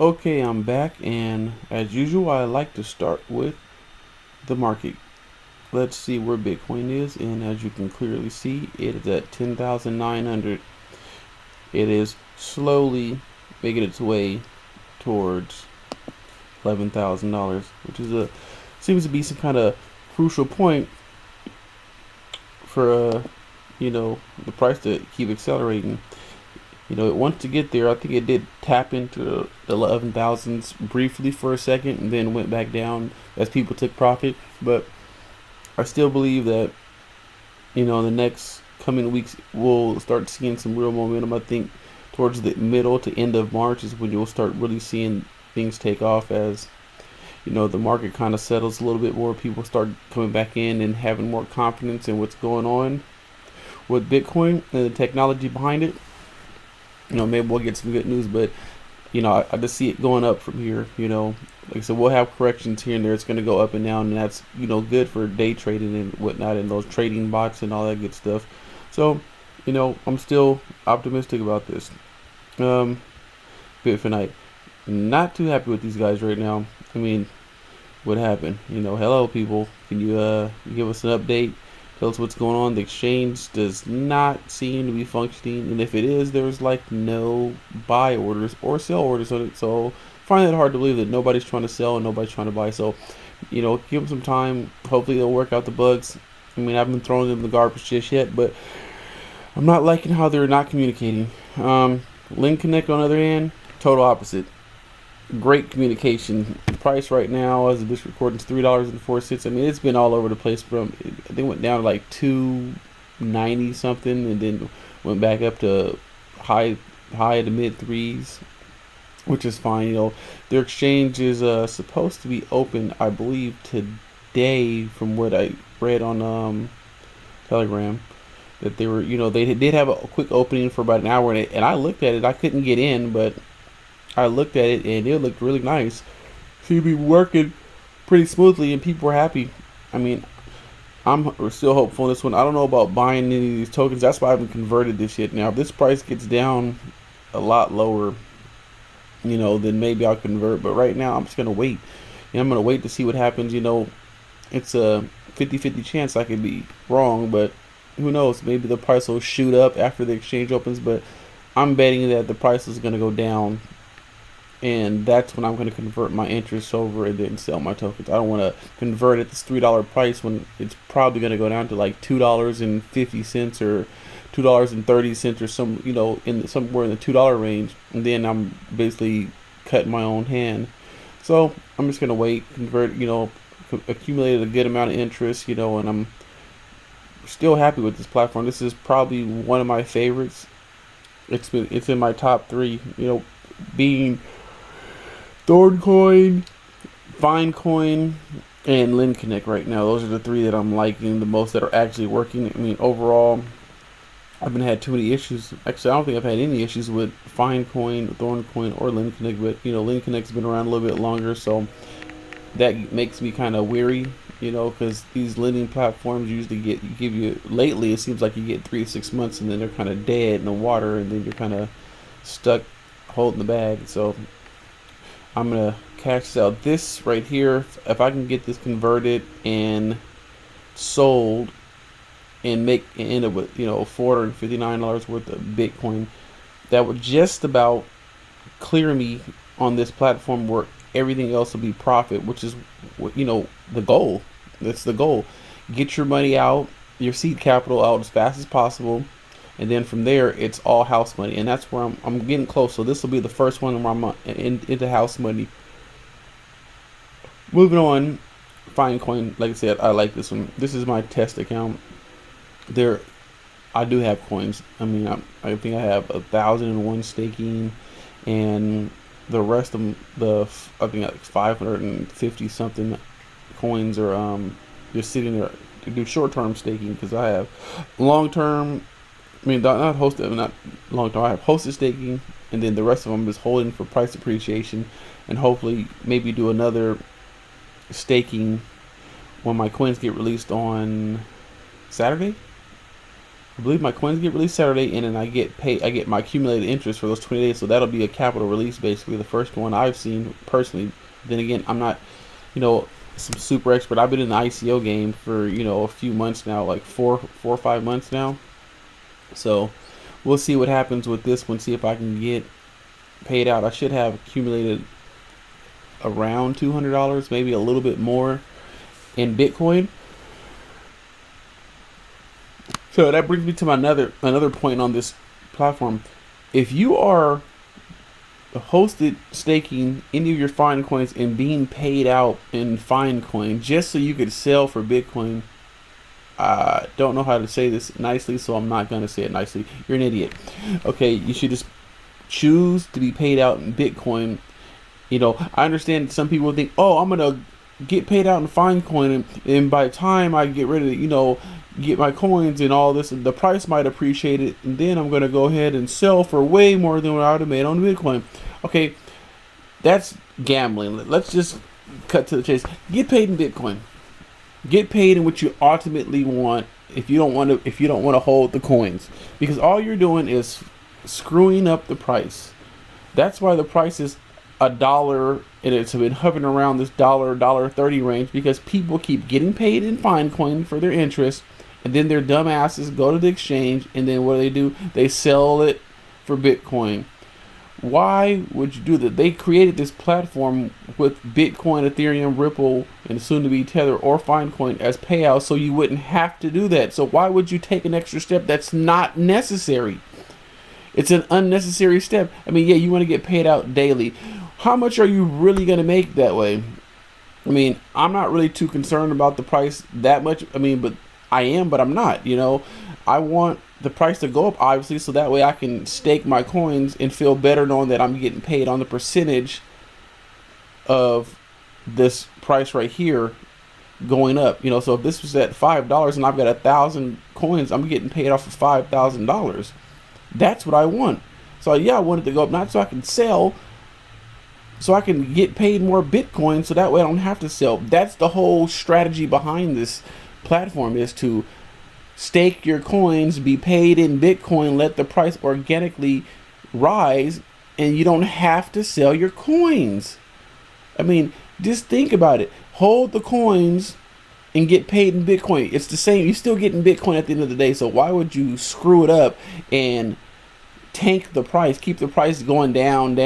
Okay, I'm back, and as usual, I like to start with the market. Let's see where Bitcoin is, and as you can clearly see, it is at 10,900. It is slowly making its way towards $11,000, which is a seems to be some kind of crucial point for the price to keep accelerating. It wants to get there. I think it did tap into the 11,000s briefly for a second and then went back down as people took profit. But I still believe that, in the next coming weeks, we'll start seeing some real momentum. I think towards the middle to end of March is when you'll start really seeing things take off as, the market kind of settles a little bit more. People start coming back in and having more confidence in what's going on with Bitcoin and the technology behind it. Maybe we'll get some good news, but I just see it going up from here. Like I said, we'll have corrections here and there. It's going to go up and down, and that's good for day trading and whatnot, and those trading bots and all that good stuff. So, I'm still optimistic about this. Um, BITFINITE, not too happy with these guys right now. I mean, what happened? Hello people, can you give us an update? Tell us what's going on. The exchange does not seem to be functioning, and if it is, there's like no buy orders or sell orders on it. So I find it hard to believe that nobody's trying to sell and nobody's trying to buy. So give them some time. Hopefully they'll work out the bugs. I mean, I've been throwing them in the garbage just yet, but I'm not liking how they're not communicating. Lendconnect, on the other hand, total opposite. Great communication. The price right now, as of this recording, is $3.04. I mean, it's been all over the place. From I think went down to like 290 something, and then went back up to high to mid threes, which is fine. Their exchange is supposed to be open, I believe, today, from what I read on Telegram. That they were, they did have a quick opening for about an hour, and I looked at it. I couldn't get in, but I looked at it and it looked really nice. Seemed to be working pretty smoothly and people were happy. I mean, I'm still hopeful in this one. I don't know about buying any of these tokens. That's why I haven't converted this yet. Now, if this price gets down a lot lower, then maybe I'll convert. But right now, I'm just going to wait. And I'm going to wait to see what happens. It's a 50-50 chance I could be wrong, but who knows? Maybe the price will shoot up after the exchange opens, but I'm betting that the price is going to go down, and that's when I'm going to convert my interest over and then sell my tokens. I don't want to convert at this $3 price when it's probably going to go down to like $2.50 or $2.30 or somewhere in the $2 range, and then I'm basically cutting my own hand. So I'm just going to wait, convert, accumulated a good amount of interest, and I'm still happy with this platform. This is probably one of my favorites. It's in my top three. Being Thorncoin, Finecoin, and Lendconnect right now. Those are the three that I'm liking the most that are actually working. I mean, overall, I haven't had too many issues. Actually, I don't think I've had any issues with Finecoin, Thorncoin, or Lendconnect. But Lendconnect's been around a little bit longer, so that makes me kind of weary, because these lending platforms usually give you, lately it seems like you get 3 to 6 months and then they're kind of dead in the water and then you're kind of stuck holding the bag. So I'm gonna cash out this right here. If I can get this converted and sold and end up with $459 worth of Bitcoin, that would just about clear me on this platform where everything else will be profit, which is the goal. That's the goal. Get your money out, your seed capital out as fast as possible, and then from there it's all house money, and that's where I'm getting close. So this will be the first one where I'm into house money. Moving on, Finecoin. Like I said, I like this one. This is my test account. There, I do have coins. I mean, I think I have 1,001 staking, and the rest of them, I think like 550 something coins are just sitting there to do short-term staking, because I have long-term. I mean, not hosted, not long-term. I have hosted staking, and then the rest of them is holding for price appreciation, and hopefully maybe do another staking when my coins get released on Saturday. I believe my coins get released Saturday, and then I get paid. I get my accumulated interest for those 20 days. So that'll be a capital release, basically the first one I've seen personally. Then again, I'm not, you know, some super expert. I've been in the ICO game for a few months now, like four or 5 months now. So we'll see what happens with this one. See if I can get paid out. I should have accumulated around $200, maybe a little bit more in Bitcoin. So that brings me to my another point on this platform. If you are hosted staking any of your fine coins and being paid out in fine coin just so you could sell for Bitcoin, I don't know how to say this nicely, so I'm not going to say it nicely. You're an idiot. Okay, you should just choose to be paid out in Bitcoin. I understand some people think, oh, I'm going to get paid out in fine coin, and by the time I get rid of get my coins and all this, and the price might appreciate it, and then I'm going to go ahead and sell for way more than what I would have made on Bitcoin. Okay, that's gambling. Let's just cut to the chase. Get paid in Bitcoin. Get paid in what you ultimately want. If you don't want to hold the coins, because all you're doing is screwing up the price. That's why the price is $1, and it's been hovering around this $1.30 range, because people keep getting paid in fine coin for their interest, and then their dumbasses go to the exchange, and then what do? They sell it for Bitcoin. Why would you do that? They created this platform with Bitcoin, Ethereum, Ripple, and soon to be Tether or Finecoin as payouts, so you wouldn't have to do that. So why would you take an extra step that's not necessary? It's an unnecessary step. I mean, yeah, you want to get paid out daily. How much are you really going to make that way? I mean, I'm not really too concerned about the price that much. I mean, but I am, but I'm not. I want the price to go up, obviously, so that way I can stake my coins and feel better knowing that I'm getting paid on the percentage of this price right here going up. So if this was at $5 and I've got 1,000 coins, I'm getting paid off of $5,000. That's what I want. So yeah, I want it to go up, not so I can sell, so I can get paid more Bitcoin, so that way I don't have to sell. That's the whole strategy behind this platform, is to stake your coins, be paid in Bitcoin, let the price organically rise, and you don't have to sell your coins. I mean, just think about it. Hold the coins and get paid in Bitcoin. It's the same. You're still getting Bitcoin at the end of the day, so why would you screw it up and tank the price, keep the price going down,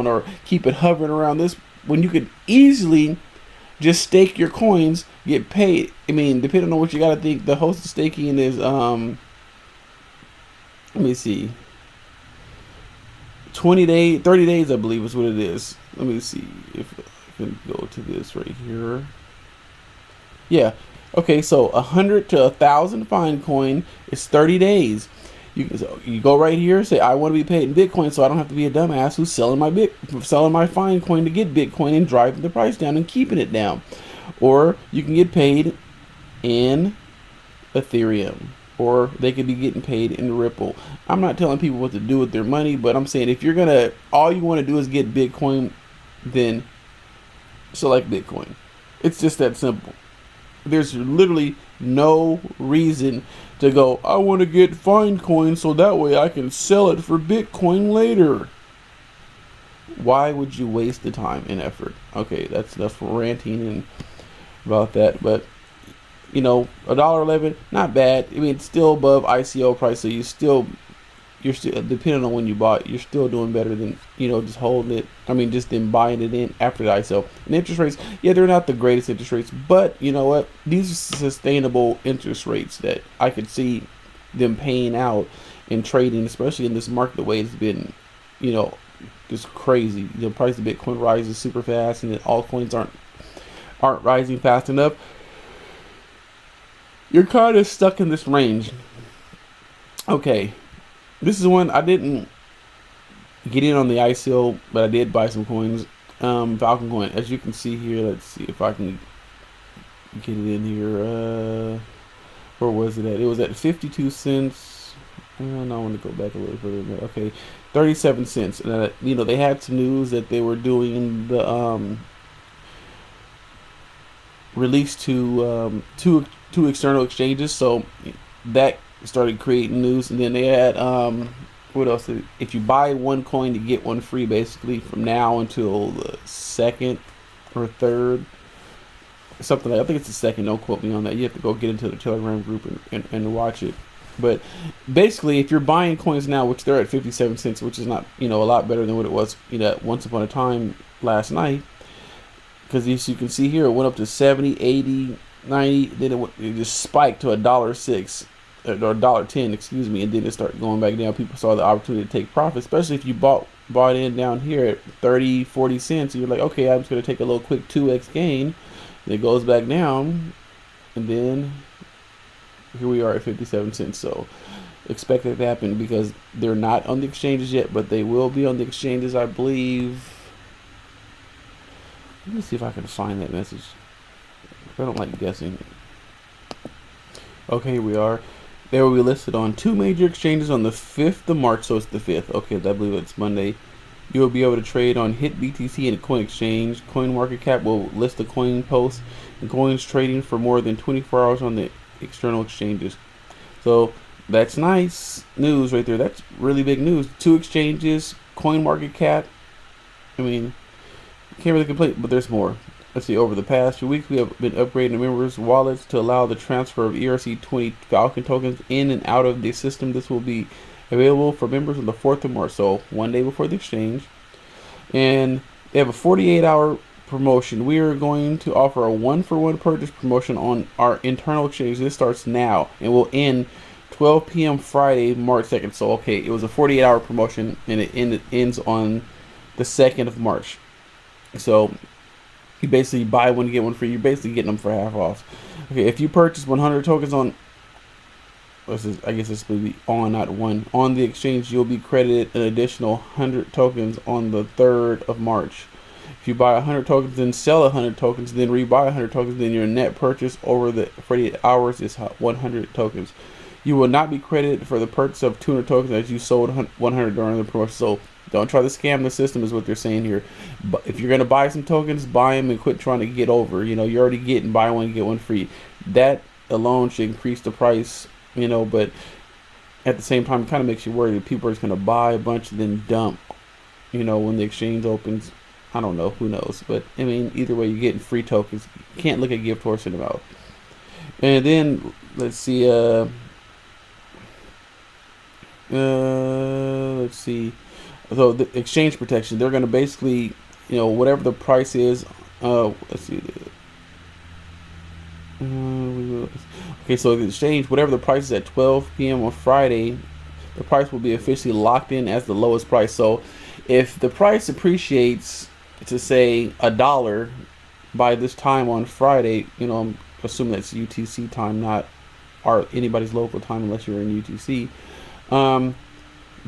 or keep it hovering around this, when you could easily just stake your coins, get paid? I mean, depending on what you got to think, the host of staking is, let me see, 20 days, 30 days, I believe is what it is. Let me see if I can go to this right here. Yeah. Okay, so 100 to 1,000 fine coin is 30 days. You go right here, say I want to be paid in Bitcoin, so I don't have to be a dumbass who's selling my fine coin to get Bitcoin and driving the price down and keeping it down. Or you can get paid in Ethereum, or they could be getting paid in Ripple. I'm not telling people what to do with their money, but I'm saying if you're gonna, all you want to do is get Bitcoin, then select Bitcoin. It's just that simple. There's literally no reason to go, I want to get Finecoin so that way I can sell it for Bitcoin later. Why would you waste the time and effort? Okay, that's enough ranting and about that. But $1.11, not bad. I mean, it's still above ICO price, so you're still depending on when you bought, you're still doing better than just holding it. I mean, just then buying it in after the ICO. And interest rates, yeah, they're not the greatest interest rates, but you know what? These are sustainable interest rates that I could see them paying out in trading, especially in this market the way it's been, just crazy. The price of Bitcoin rises super fast, and then altcoins aren't rising fast enough. You're kind of stuck in this range. Okay. This is one I didn't get in on the ICO, but I did buy some coins. Falcon coin, as you can see here. Let's see if I can get it in here. Where was it at? It was at 52 cents. And I want to go back a little further. Okay, 37 cents. And they had some news that they were doing the release to two external exchanges. So that started creating news, and then they had what else? If you buy one coin to get one free, basically from now until the second or third, something like, I think it's the second. Don't quote me on that. You have to go get into the Telegram group and watch it. But basically, if you're buying coins now, which they're at 57 cents, which is not, a lot better than what it was, once upon a time last night. Because as you can see here, it went up to 70, 80, 90, then it just spiked to $1.06 or $1.10, excuse me, and then it started going back down. People saw the opportunity to take profit, especially if you bought in down here at 30, 40 cents. And you're like, okay, I'm just going to take a little quick 2x gain. And it goes back down, and then here we are at 57 cents. So expect that to happen, because they're not on the exchanges yet, but they will be on the exchanges, I believe. Let me see if I can find that message. I don't like guessing. Okay, here we are. They will be listed on 2 major exchanges on the 5th of March, so it's the 5th. Okay, I believe it's Monday. You will be able to trade on HIT BTC and Coin Exchange. CoinMarketCap will list the coin posts and coins trading for more than 24 hours on the external exchanges. So that's nice news right there. That's really big news. 2 exchanges, CoinMarketCap. I mean, can't really complain, but there's more. Let's see, over the past few weeks, we have been upgrading members' wallets to allow the transfer of ERC20 Falcon tokens in and out of the system. This will be available for members on the 4th of March, so one day before the exchange. And they have a 48-hour promotion. We are going to offer a 1-for-1 purchase promotion on our internal exchange. This starts now and will end 12 p.m. Friday, March 2nd. So, okay, it was a 48-hour promotion, and it ends on the 2nd of March. So you basically buy one, get one free. You're basically getting them for half off. Okay, if you purchase 100 tokens on, I guess this will be on, not one, on the exchange, you'll be credited an additional 100 tokens on the 3rd of March. If you buy 100 tokens, then sell 100 tokens, then rebuy 100 tokens, then your net purchase over the 48 hours is 100 tokens. You will not be credited for the purchase of 200 tokens as you sold 100 during the promotion. So don't try to scam the system, is what they're saying here. But if you're going to buy some tokens, buy them and quit trying to get over. You're already getting buy one, get one free. That alone should increase the price, but at the same time, it kind of makes you worried that people are just going to buy a bunch and then dump, when the exchange opens. I don't know. Who knows? But, I mean, either way, you're getting free tokens. You can't look a gift horse in the mouth. And then, let's see. Let's see. So the exchange protection, they're going to basically, whatever the price is. Let's see. Okay, so the exchange, whatever the price is at 12 p.m. on Friday, the price will be officially locked in as the lowest price. So if the price appreciates to say $1 by this time on Friday, I'm assuming that's UTC time, not anybody's local time unless you're in UTC.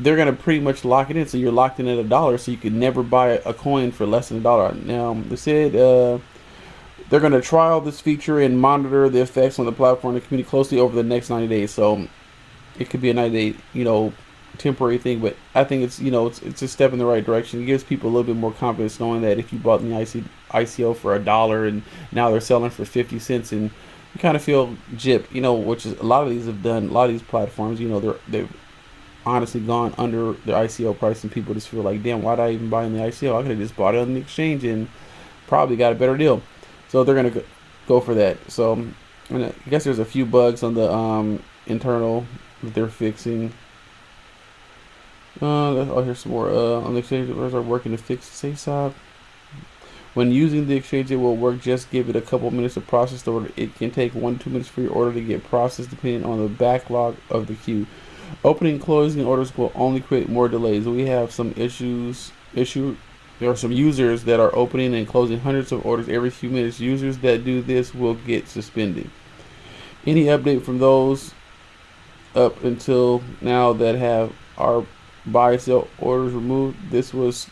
They're gonna pretty much lock it in, so you're locked in at $1, so you can never buy a coin for less than $1. Now they said they're gonna trial this feature and monitor the effects on the platform and the community closely over the next 90 days. So it could be a 90-day, temporary thing, but I think it's it's a step in the right direction. It gives people a little bit more confidence knowing that if you bought in the ICO for $1 and now they're selling for 50 cents, and you kind of feel gypped, which is a lot of these have done. A lot of these platforms, they've honestly gone under their ICO price, and people just feel like, damn, why did I even buy in the ICO? I could have just bought it on the exchange and probably got a better deal. So they're gonna go for that. So I guess there's a few bugs on the internal that they're fixing. Here's some more. On the exchange, orders are working to fix the SASOP. When using the exchange, it will work. Just give it a couple minutes to process the order. It can take 1 to 2 minutes for your order to get processed, depending on the backlog of the queue. Opening and closing orders will only create more delays. We have some issues. There are some users that are opening and closing hundreds of orders every few minutes. Users that do this will get suspended. Any update from those up until now that have our buy sell orders removed? This was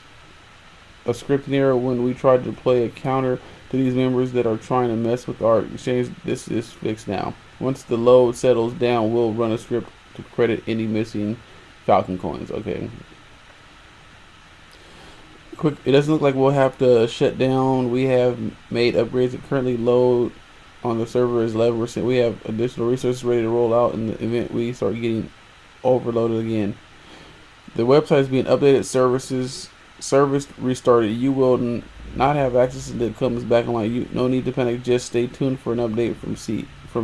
a scripting error when we tried to play a counter to these members that are trying to mess with our exchange. This is fixed now. Once the load settles down, we'll run a script to credit any missing Falcon coins. Okay. Quick, it doesn't look like we'll have to shut down. We have made upgrades that currently load on the server is 11%. We have additional resources ready to roll out in the event we start getting overloaded again. The website is being updated. Service restarted. You will not have access until it comes back online. You no need to panic. Just stay tuned for an update from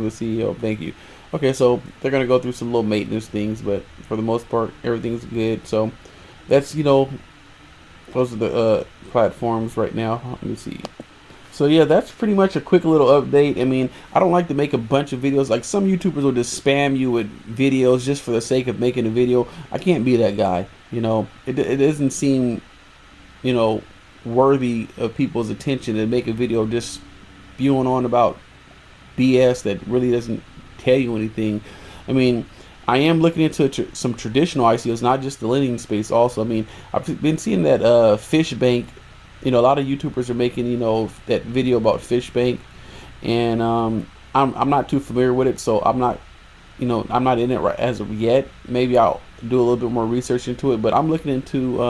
the CEO. Thank you. Okay, so they're gonna go through some little maintenance things, but for the most part, everything's good. So that's those are the platforms right now. Let me see. So yeah, that's pretty much a quick little update. I mean, I don't like to make a bunch of videos. Like some YouTubers will just spam you with videos just for the sake of making a video. I can't be that guy. It doesn't seem, worthy of people's attention to make a video just spewing on about BS that really doesn't tell you anything. I mean, I am looking into some traditional ICOs, not just the lending space. Also, I mean, I've been seeing that fish bank. A lot of YouTubers are making that video about fish bank, and I'm not too familiar with it, so I'm not in it right as of yet. Maybe I'll do a little bit more research into it, but I'm looking into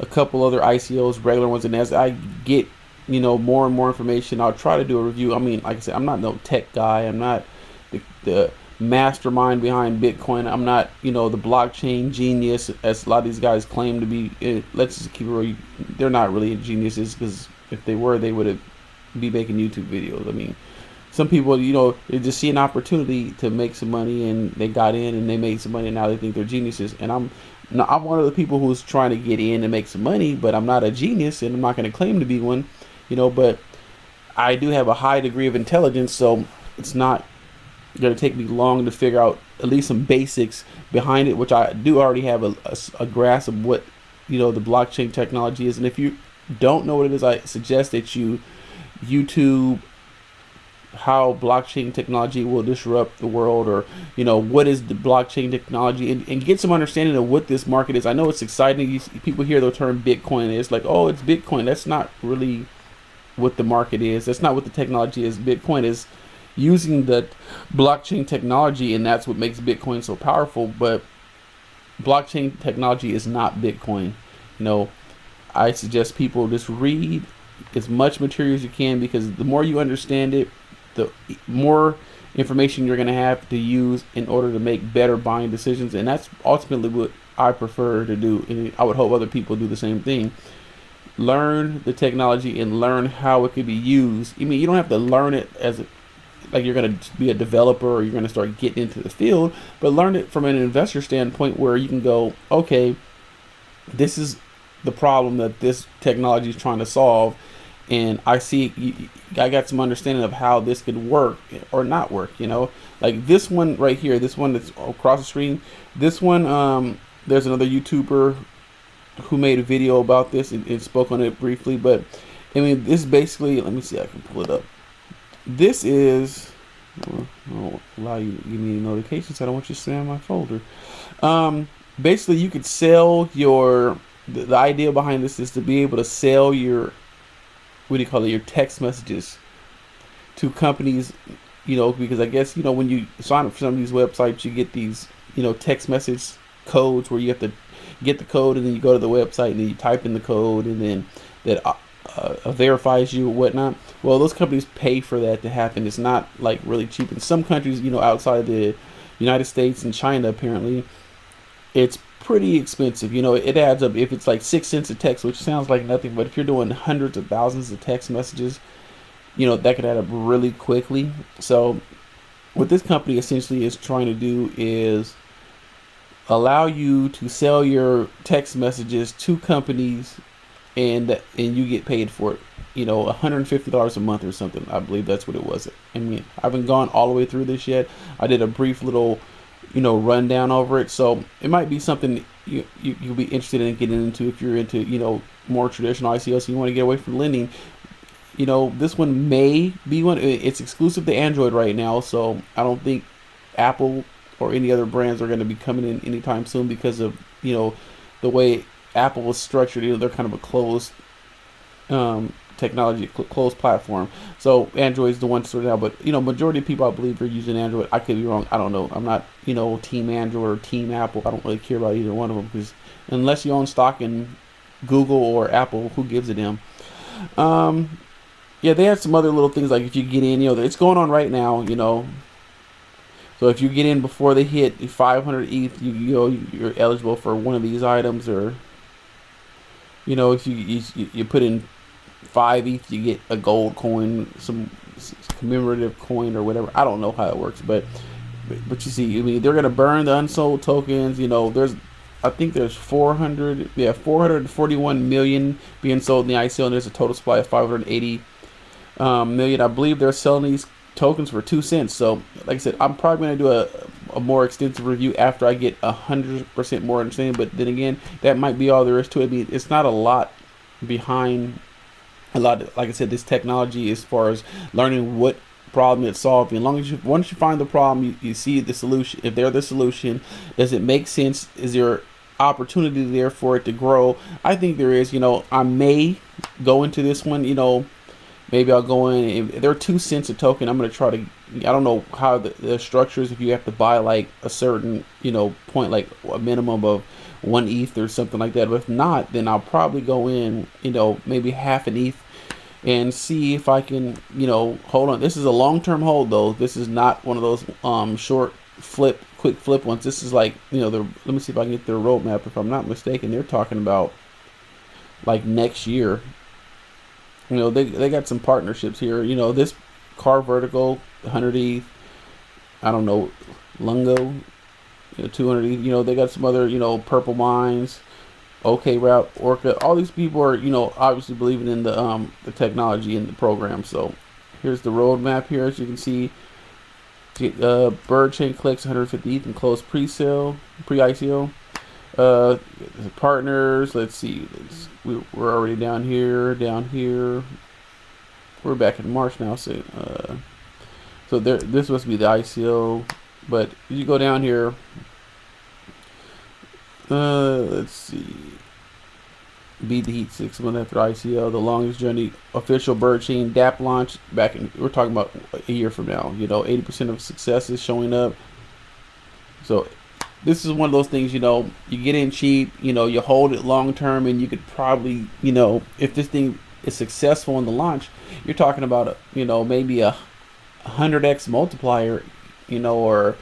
a couple other ICOs, regular ones, and as I get more and more information, I'll try to do a review. I mean, like I said, I'm not no tech guy. I'm not the mastermind behind Bitcoin. I'm not the blockchain genius as a lot of these guys claim to be. Let's just keep it real. They're not really geniuses, because if they were, they would have be making YouTube videos. I mean, some people they just see an opportunity to make some money, and they got in and they made some money, and now they think they're geniuses. And I'm one of the people who's trying to get in and make some money, but I'm not a genius, and I'm not going to claim to be one. But I do have a high degree of intelligence, so it's not going to take me long to figure out at least some basics behind it, which I do already have a grasp of what the blockchain technology is. And if you don't know what it is, I suggest that you YouTube how blockchain technology will disrupt the world, or what is the blockchain technology, and get some understanding of what this market is. I know it's exciting. People hear the term Bitcoin, it's like, oh, it's Bitcoin. That's not really what the market is. That's not what the technology is. Bitcoin is using the blockchain technology, and that's what makes Bitcoin so powerful. But blockchain technology is not Bitcoin. I suggest people just read as much material as you can, because the more you understand it, the more information you're going to have to use in order to make better buying decisions. And that's ultimately what I prefer to do, and I would hope other people do the same thing. Learn the technology and learn how it could be used. I mean, you don't have to learn it like you're going to be a developer or you're going to start getting into the field, but learn it from an investor standpoint, where you can go, okay, this is the problem that this technology is trying to solve, and I see I got some understanding of how this could work or not work. Like this one right here, this one that's across the screen, this one, there's another YouTuber who made a video about this and spoke on it briefly. But I mean, this basically, let me see, I can pull it up. This is, I'll allow you to give me notifications. I don't want you to spam my folder. Basically, you could sell the idea behind this is to be able to sell your, your text messages to companies, because I guess, when you sign up for some of these websites, you get these, text message codes where you have to get the code, and then you go to the website and then you type in the code, and then that verifies you or whatnot. Well, those companies pay for that to happen. It's not like really cheap. In some countries, outside the United States and China, apparently, it's pretty expensive. It adds up. If it's like 6 cents a text, which sounds like nothing, but if you're doing hundreds of thousands of text messages, that could add up really quickly. So what this company essentially is trying to do is allow you to sell your text messages to companies, and you get paid for it. $150 a month or something. I believe that's what it was. I mean, I haven't gone all the way through this yet. I did a brief little rundown over it, so it might be something you'll be interested in getting into if you're into more traditional ICOs and you want to get away from lending. This one may be one. It's exclusive to Android right now, so I don't think Apple or any other brands are going to be coming in anytime soon, because of the way Apple was structured. They're kind of a closed technology, closed platform. So Android is the one sorted out, but majority of people, I believe, are using Android. I could be wrong. I don't know. I'm not team Android or team Apple. I don't really care about either one of them, because unless you own stock in Google or Apple, who gives a damn? Yeah, they have some other little things like if you get in, it's going on right now, So if you get in before they hit 500 ETH, you're eligible for one of these items, or if you put in 5 ETH, you get a gold coin, some commemorative coin or whatever. I don't know how it works, but you see, I mean, they're gonna burn the unsold tokens. I think there's 441 million being sold in the ICO, and there's a total supply of 580 million. I believe they're selling these tokens for 2 cents. So, like I said, I'm probably gonna do a more extensive review after I get 100% more understanding. But then again, that might be all there is to it. I mean, it's not a lot behind like I said, this technology as far as learning what problem it's solving. As long as once you find the problem, you see the solution. If they're the solution, does it make sense? Is there opportunity there for it to grow? I think there is. I may go into this one. Maybe I'll go in. If they're 2 cents a token, I'm gonna try to. I don't know how the structure is. If you have to buy like a certain point, like a minimum of 1 ETH or something like that. But if not, then I'll probably go in. Maybe half an ETH and see if I can, hold on. This is a long-term hold though. This is not one of those short quick flip ones. This is like, let me see if I can get their roadmap. If I'm not mistaken, they're talking about like next year. They got some partnerships here. This car vertical 100 ETH. I don't know, Lungo 200 ETH. They got some other Purple Mines, OK Route, Orca. All these people are obviously believing in the technology and the program. So here's the roadmap here, as you can see. Bird Chain collects 150 ETH and closed pre-ICO. Partners. Let's see. We're already down here. We're back in March now. So there. This must be the ICO. But you go down here. Let's see. Beat the heat 6 months after ICO. The longest journey. Official Bird Chain DApp launch back in. We're talking about a year from now. 80% of success is showing up. So this is one of those things. You get in cheap. You hold it long term, and you could probably if this thing is successful in the launch, you're talking about maybe a 100x multiplier, or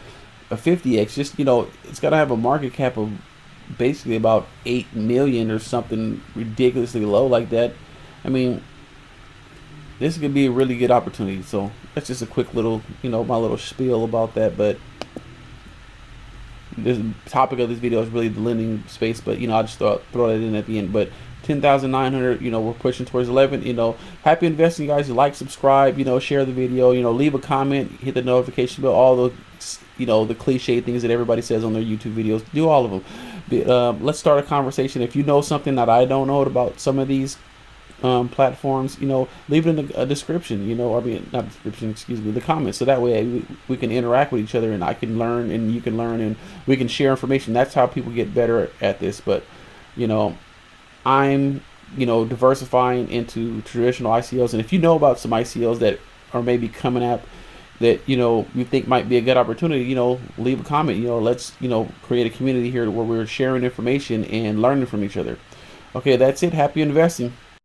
a 50x. Just it's got to have a market cap of basically about 8 million or something ridiculously low like that. I mean, this could be a really good opportunity. So that's just a quick little my little spiel about that. But the topic of this video is really the lending space, but I just throw that in at the end. But 10,900, we're pushing towards 11. Happy investing, guys. Like, subscribe, share the video, leave a comment, hit the notification bell, all the the cliche things that everybody says on their YouTube videos. Do all of them. Let's start a conversation. If you know something that I don't know about some of these platforms, leave it in the description, not description, excuse me, the comments. So that way we can interact with each other, and I can learn and you can learn, and we can share information. That's how people get better at this. But I'm diversifying into traditional ICOs, and if you know about some ICOs that are maybe coming up that you think might be a good opportunity, leave a comment. Let's create a community here where we're sharing information and learning from each other. Okay, that's it. Happy investing.